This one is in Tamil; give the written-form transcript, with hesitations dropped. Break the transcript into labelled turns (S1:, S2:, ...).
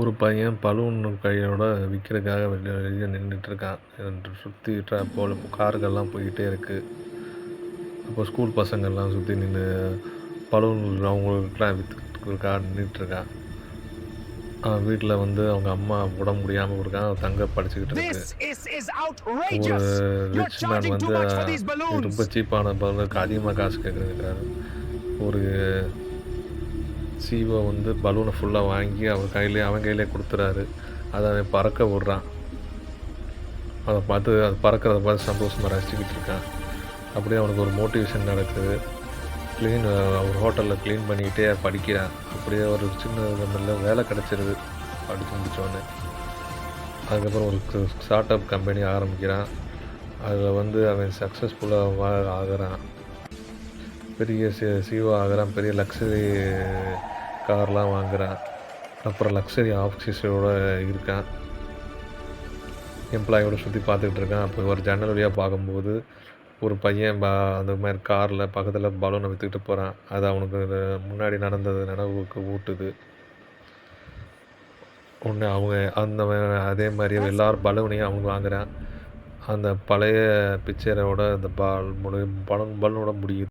S1: ஒரு பையன் பலூன் கையோட விற்கிறதுக்காக வெளியே நின்றுட்டுருக்கான். சுற்றி போல கார்கள்லாம் போய்கிட்டே இருக்குது. அப்போ ஸ்கூல் பசங்கள்லாம் சுற்றி நின்று பலூன் அவங்களுக்குலாம் விற்றுக்கிறதுக்காக நின்றுட்டுருக்கான். வீட்டில் வந்து அவங்க அம்மா உடம்பு முடியாமல் இருக்கான். தங்க படிச்சுக்கிட்டு இருக்கு. ஒரு ரிச் மேன் வந்து ரொம்ப சீப்பான பலூனுக்கு அதிகமாக காசு கேட்குறாரு. ஒரு சிஓ வந்து பலூனை ஃபுல்லாக வாங்கி அவன் கையிலே கொடுத்துறாரு. அதை அவன் பறக்க விட்றான். அதை பார்த்து அது பறக்கிறத பார்த்து சந்தோஷமாக ரசிச்சுக்கிட்டு இருக்கான். அப்படியே அவனுக்கு ஒரு மோட்டிவேஷன் நடக்குது. ஒரு ஹோட்டலில் க்ளீன் பண்ணிக்கிட்டே படிக்கிறான். அப்படியே ஒரு சின்ன கம்பெனியில் வேலை கிடச்சிருது படித்து முடித்தோடனே. அதுக்கப்புறம் ஒரு ஸ்டார்ட் அப் கம்பெனி ஆரம்பிக்கிறான். அதில் வந்து அவன் சக்ஸஸ்ஃபுல்லாக ஆகிறான். பெரிய சிஓ ஆகிறான். பெரிய லக்ஸரி கார்லாம் வாங்குகிறான். அப்புறம் லக்ஸரி ஆஃபீஸோடு இருக்கான். எம்ப்ளாயோடு சுற்றி பார்த்துக்கிட்டு இருக்கான். அப்போ ஒரு ஜன்னல் வழியாக பார்க்கும்போது ஒரு பையன் அந்த மாதிரி காரில் பக்கத்தில் பலூனை விற்றுக்கிட்டு போகிறான். அது அவனுக்கு முன்னாடி நடந்தது நினைவுக்கு ஊட்டுது. ஒன்று அதே மாதிரியே எல்லாரும் பலூனையும் அவங்க வாங்குகிறான். அந்த பழைய பிக்சரோட அந்த பலூனோட முடியுது.